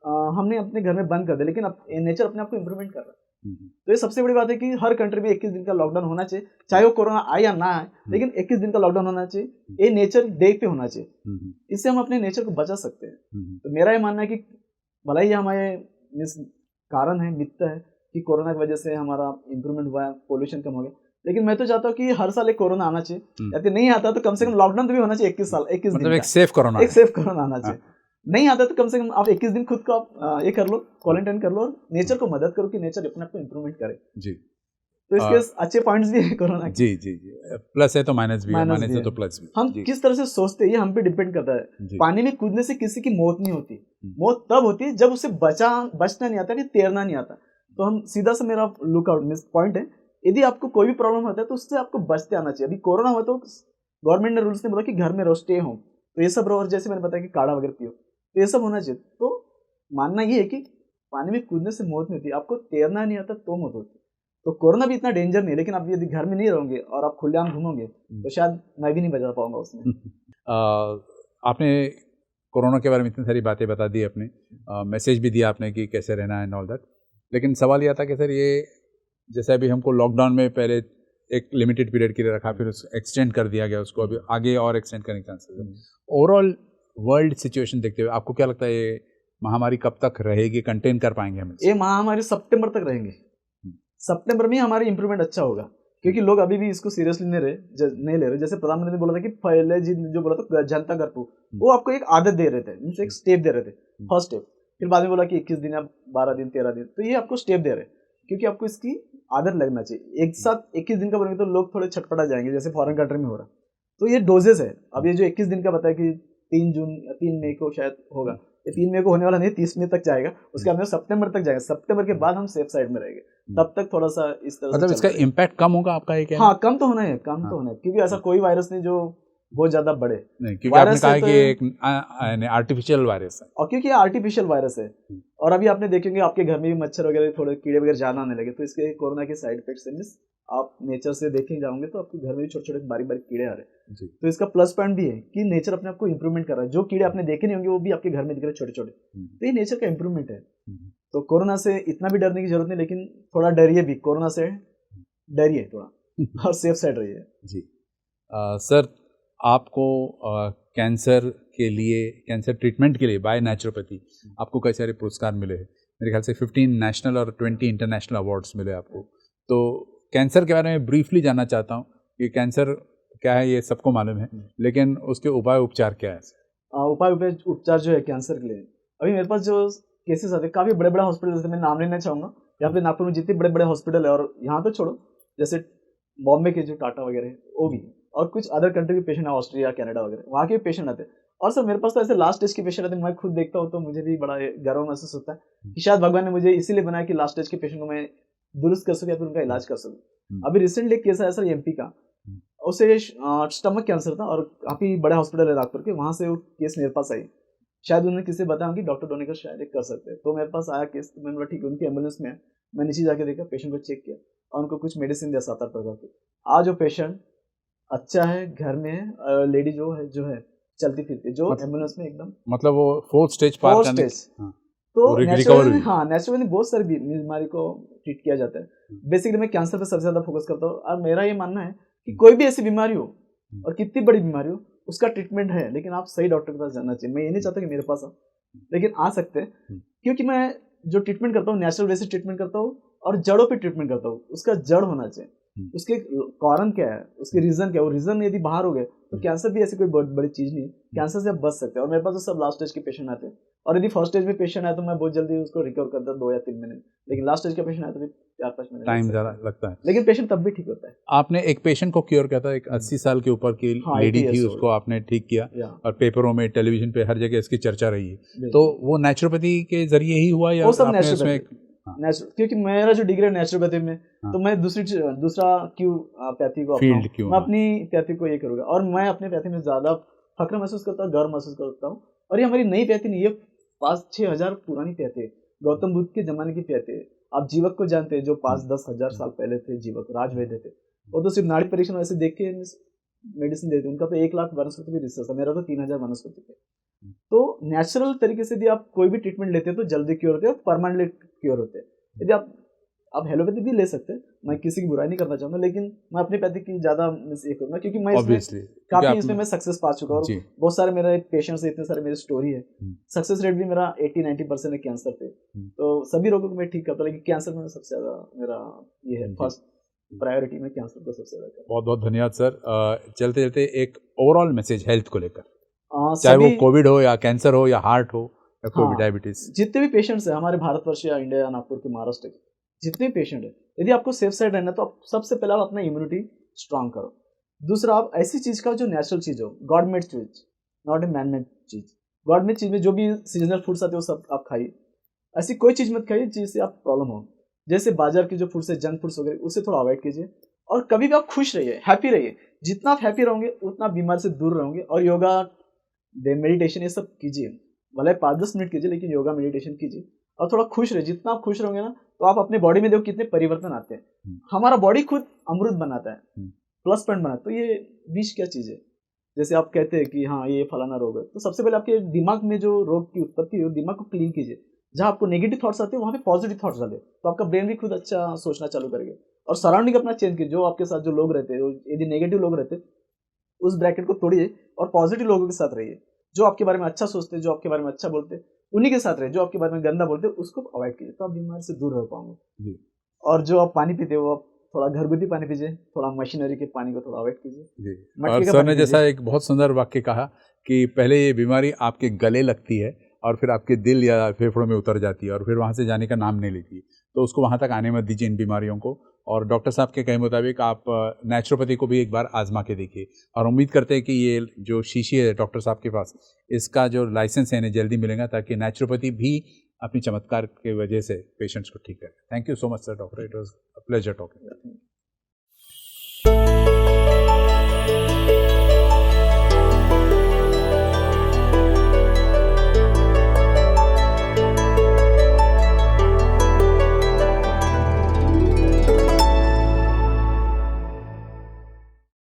हमने अपने घर में बंद कर दिया, लेकिन अब नेचर अपने आप को इम्प्रूवमेंट कर रहा है। तो ये सबसे बड़ी बात है कि हर कंट्री में 21 दिन का लॉकडाउन होना चाहिए, चाहे वो कोरोना आए या ना आए, लेकिन 21 दिन का लॉकडाउन होना चाहिए। ये नेचर डे पे होना चाहिए, इससे हम अपने नेचर को बचा सकते हैं। तो मेरा ये मानना है कि भला ही हमारे कारण है, मित्त है कि कोरोना की वजह से हमारा इम्प्रूवमेंट हुआ है, पोल्यूशन कम हो गया, लेकिन मैं तो चाहता हूँ कि हर साल एक कोरोना आना चाहिए। यदि नहीं आता तो कम से कम लॉकडाउन तो भी होना चाहिए 21 दिन मतलब का। एक सेफ कोरोना, एक सेफ कोरोना आना चाहिए। नहीं आता तो कम से कम आप 21 दिन खुद को आप ये कर लो, क्वारंटाइन कर लो, और नेचर को मदद करो कि नेचर अपने आप को इम्प्रूवमेंट करे जी। तो इसके अच्छे पॉइंट्स भी है कोरोना के। जी जी जी, प्लस है तो माइनस भी है, माइनस है तो प्लस भी। हम किस तरह से सोचते हैं ये हम पे डिपेंड करता है। पानी में कूदने से किसी की मौत नहीं होती, मौत तब होती है जब उसे बचना नहीं आता, तैरना नहीं आता। तो हम सीधा से मेरा लुकआउट पॉइंट है, यदि आपको कोई भी प्रॉब्लम होता है तो उससे आपको बचते आना चाहिए। अभी कोरोना हुआ तो गवर्नमेंट ने रूल्स ने बोला कि घर में रहो, स्टे होम, तो ये सब रहो, और जैसे मैंने बताया कि काढ़ा वगैरह पियो, तो ये सब होना चाहिए। तो मानना ये है कि पानी में कूदने से मौत नहीं होती, आपको तैरना नहीं आता तो मौत होती। तो कोरोना भी इतना डेंजर नहीं है, लेकिन आप यदि घर में नहीं रहोगे और आप खुलेआम घूमोगे तो शायद मैं भी नहीं बचा पाऊंगा उसमें। आपने कोरोना के बारे में इतनी सारी बातें बता दी, अपने मैसेज भी दिया आपने कि कैसे रहना है एंड ऑल दैट, लेकिन सवाल यह था कि सर ये जैसे अभी हमको लॉकडाउन में पहले एक लिमिटेड पीरियड के लिए रखा, फिर एक्सटेंड कर दिया गया उसको, अभी आगे और एक्सटेंड करने के चांसेस है। ओवरऑल वर्ल्ड सिचुएशन देखते हुए आपको क्या लगता है ये महामारी कब तक रहेगी, कंटेन कर पाएंगे हम? ये महामारी सितंबर तक रहेंगे, सितंबर में हमारी इंप्रूवमेंट अच्छा होगा, क्योंकि लोग अभी भी इसको सीरियसली नहीं ले रहे। जैसे प्रधानमंत्री ने बोला था कि पहले जो बोला था जनता कर्फ्यू, वो आपको एक आदत दे रहे थे, एक स्टेप दे रहे थे, फर्स्ट स्टेप। फिर बाद में बोला कि 21 दिन या 12 दिन 13 दिन, तो ये आपको स्टेप दे रहे हैं, क्योंकि आपको इसकी आदत लगना चाहिए। एक साथ 21 दिन का बोलेंगे तो लोग थोड़े छटपटा जाएंगे, जैसे फॉरेन कंट्री में हो रहा। तो ये डोजेस है। अब ये जो 21 दिन का बताया कि 3 मई को शायद होगा, ये 3 मई को होने वाला नहीं, 30 मई तक जाएगा, उसके बाद में सितंबर तक जाएगा। सितंबर के बाद हम सेफ साइड में रहेंगे, तब तक थोड़ा सा इस तरह मतलब इसका इम्पैक्ट कम होगा आपका? एक हाँ, कम तो होना है, कम तो होना है, क्योंकि ऐसा कोई वायरस नहीं जो बहुत ज्यादा बढ़े। नहीं, क्योंकि आपने कहा कि एक आर्टिफिशियल वायरस है, और क्योंकि आर्टिफिशियल वायरस है, और अभी आपने देखेंगे आपके घर में भी मच्छर वगैरह, थोड़े कीड़े वगैरह ज्यादा आने लगे, तो इसके कोरोना के साइड इफेक्ट्स है। आप नेचर से देखें जाओगे तो आपके घर में भी छोटे छोटे बारीक बारीक कीड़े आ रहे हैं। तो इसका प्लस पॉइंट भी है कि नेचर अपने आप को इम्प्रूवमेंट कर रहा है। जो कीड़े आपने देखे नहीं होंगे वो भी आपके घर में दिख रहे छोटे छोटे, तो ये नेचर का इम्प्रूवमेंट है। तो कोरोना से इतना भी डरने की जरूरत नहीं, लेकिन थोड़ा डरिए भी, कोरोना से डरिए थोड़ा और सेफ साइड रहिए। जी सर, आपको कैंसर के लिए, कैंसर ट्रीटमेंट के लिए बाय नेचुरोपैथी आपको कई सारे पुरस्कार मिले हैं, मेरे ख्याल से 15 नेशनल और 20 इंटरनेशनल अवार्ड्स मिले आपको। तो कैंसर के बारे में ब्रीफली जानना चाहता हूँ कि कैंसर क्या है, ये सबको मालूम है, लेकिन उसके उपाय उपचार क्या है? उपाय उपचार जो है कैंसर के लिए, अभी मेरे पास जो केसेस आते हैं काफ़ी बड़े बड़े हॉस्पिटल, जैसे मैं नाम लेना चाहूँगा, यहाँ पे नागपुर में जितने बड़े बड़े हॉस्पिटल है, और यहाँ तो छोड़ो, जैसे बॉम्बे के जो टाटा वगैरह है वो भी, और कुछ अदर कंट्री के पेशेंट है, ऑस्ट्रिया कनाडा वगैरह, वहाँ के पेशेंट आते हैं। और सर मेरे पास तो ऐसे लास्ट स्टेज के पेशेंट आते हैं, मैं खुद देखता हूँ तो मुझे भी बड़ा गर्व महसूस होता है कि शायद भगवान ने मुझे इसीलिए बनाया कि लास्ट स्टेज के पेशेंट को मैं दुरुस्त कर सकूँ या फिर उनका इलाज कर सकूँ। अभी रिसेंटली एक केस आया सर एमपी का, उसे स्टमक कैंसर था, और काफ़ी बड़े हॉस्पिटल है नागपुर के, वहाँ से वो केस मेरे पास आई। शायद उन्होंने किसी से बताया कि डॉक्टर डोनेकर शायद एक कर सकते हैं, तो मेरे पास आया केस, तो मैंने बोला ठीक है, उनकी एम्बुलेंस में मैं नीचे जाके देखा, पेशेंट को चेक किया और उनको कुछ मेडिसिन दिया 7-8 प्रकार की। आज वो पेशेंट अच्छा है, घर में है, लेडी जो है चलती फिरती, जो एम्बुलेंस में एकदम, मतलब वो 4th स्टेज पार करने, तो नेचुरली बहुत सारी बीमारी को ट्रीट किया जाता है। बेसिकली मैं कैंसर पे सबसे ज्यादा फोकस करता हूँ, और मेरा ये मानना है कि कोई भी ऐसी बीमारी हो और कितनी बड़ी बीमारी हो, उसका ट्रीटमेंट है, लेकिन आप सही डॉक्टर के पास जाना चाहिए। मैं ये नहीं चाहता कि मेरे पास आ, लेकिन आ सकते हैं, क्योंकि मैं जो ट्रीटमेंट करता हूँ नेचुरल वे से ट्रीटमेंट करता हूँ, और जड़ों पे ट्रीटमेंट करता हूँ। उसका जड़ होना चाहिए, उसके कारण क्या है, उसके रीजन क्या है, वो रीजन यदि बाहर हो गए तो कैंसर भी ऐसी कोई बड़ी चीज नहीं, कैंसर से आप बच सकते हैं। और मेरे पास तो सब लास्ट स्टेज के पेशेंट आते हैं, और यदि फर्स्ट स्टेज में पेशेंट आए तो मैं बहुत जल्दी उसको रिकवर करता हूँ 2 या 3 महीने, लेकिन लास्ट स्टेज का पेशेंट आए तो 4-5 महीने टाइम ज़्यादा लगता है, लेकिन पेशेंट तब भी ठीक होता है। आपने एक पेशेंट को क्योर किया था, एक 80 साल के ऊपर की लेडी थी, उसको आपने ठीक किया, और पेपरों में, टेलीविजन पे, हर जगह इसकी चर्चा रही है। तो वो नेचुरोपैथी के जरिए ही हुआ या आपने उसमें क्योंकि मेरा जो डिग्री है नेचुरोपैथी में, तो मैं दूसरा क्यों पैथी को फील्ड क्यों, मैं अपनी पैथी को ये करूँगा, और मैं अपने पैथी में ज़्यादा फक्र महसूस करता हूँ, गर्व महसूस करता हूँ। और ये हमारी नई पैथी नहीं है, 5-6 हज़ार पुरानी पैथी है, गौतम बुद्ध के ज़माने की पैथी है। आप जीवक को जानते हैं, जो 5-10 हज़ार साल पहले थे, जीवक राजवैद्य थे, वो तो सिर्फ नाड़ी परीक्षण वैसे देख के मेडिसिन देते हैं उनका तो 1 लाख वनस्पति पे रिसर्च है, मेरा तो 3000 वनस्पति पे। तो नेचुरल तरीके से यदि आप कोई भी ट्रीटमेंट लेते हैं तो जल्दी क्योर होते हैं, परमानेंटली क्योर होते हैं। यदि आप हेलोपैथी भी ले सकते हैं, मैं किसी की बुराई नहीं करना चाहूंगा, लेकिन मैं अपनी पैथी की ज्यादा ये करूंगा क्योंकि मैं इसमें काफी इसमें मैं सक्सेस पा चुका हूँ और बहुत सारे मेरे पेशेंट्स है, इतने सारे मेरे स्टोरी है। सक्सेस रेट भी मेरा 80-90% है कैंसर पे। तो सभी रोगों को मैं ठीक करता हूँ, लेकिन कैंसर में सबसे ज्यादा मेरा ये है फर्स्ट प्रायोरिटी में कैंसर को सबसे ज्यादा। बहुत बहुत धन्यवाद सर। चलते चलते एक ओवरऑल मैसेज हेल्थ को लेकर, चाहे वो कोविड हो या कैंसर हो या हार्ट हो या कोई डायबिटीज, जितने भी पेशेंट्स हैं हमारे भारतवर्ष या इंडिया या नागपुर के महाराष्ट्र के जितने पेशेंट है, यदि आपको सेफ साइड रहना तो आप सबसे पहले आप अपना इम्यूनिटी स्ट्रांग करो। दूसरा, आप ऐसी चीज का जो नेचुरल चीज हो, गॉड मेड चीज, नॉट ए मैन मेड चीज। गॉड मेड चीज में जो भी सीजनल फूड्स आते हैं वो सब आप खाइए, ऐसी कोई चीज मत खाइए जिससे आप प्रॉब्लम हो। जैसे बाजार के जो फूड्स है, जंक फूड्स वगैरह, उससे थोड़ा अवॉइड कीजिए। और कभी भी आप खुश रहिए, हैप्पी रहिए। जितना आप हैप्पी रहोगे उतना बीमार से दूर रहोगे। और योगा, मेडिटेशन, ये सब कीजिए, भले 5-10 मिनट कीजिए, लेकिन योगा मेडिटेशन कीजिए और थोड़ा खुश रहिए। जितना आप खुश रहोगे ना, तो आप अपने बॉडी में देखो कितने परिवर्तन आते हैं। हमारा बॉडी खुद अमृत बनाता है, प्लस पॉइंट बनाता है। तो ये विष क्या चीज है? जैसे आप कहते हैं कि हाँ ये फलाना रोग है, तो सबसे पहले आपके दिमाग में जो रोग की उत्पत्ति है, दिमाग को क्लीन कीजिए। जहाँ आपको नेगेटिव थॉट्स आते हैं वहाँ पे पॉजिटिव थॉट्स डाले, तो आपका ब्रेन भी खुद अच्छा सोचना चालू करेगा। और सराउंडिंग अपना चेंज कीजिए। जो आपके साथ जो लोग रहते हैं, यदि नेगेटिव लोग रहते हैं, उस ब्रैकेट को तोड़िए और पॉजिटिव लोगों के साथ रहिए। जो आपके बारे में अच्छा सोचते हैं, जो आपके बारे में अच्छा बोलते हैं, उन्हीं के साथ रहिए। जो आपके बारे में गंदा बोलते हैं उसको अवॉइड कीजिए, तो आप बीमारी से दूर रह पाओगे। और जो आप पानी पीते हो, आप थोड़ा घरगुती पानी पीजिए, थोड़ा मशीनरी के पानी को थोड़ा अवॉइड कीजिए। और सर ने जैसा एक बहुत सुंदर वाक्य कहा कि पहले ये बीमारी आपके गले लगती है और फिर आपके दिल या फेफड़ों में उतर जाती है और फिर वहाँ से जाने का नाम नहीं लेती, तो उसको वहाँ तक आने मत दीजिए इन बीमारियों को। और डॉक्टर साहब के कहे मुताबिक आप नेचुरोपैथी को भी एक बार आजमा के देखिए, और उम्मीद करते हैं कि ये जो शीशी है डॉक्टर साहब के पास, इसका जो लाइसेंस है इन्हें जल्दी मिलेगा, ताकि नेचुरोपैथी भी अपनी चमत्कार की वजह से पेशेंट्स को ठीक करे। Thank you so much sir doctor, it was a pleasure talking.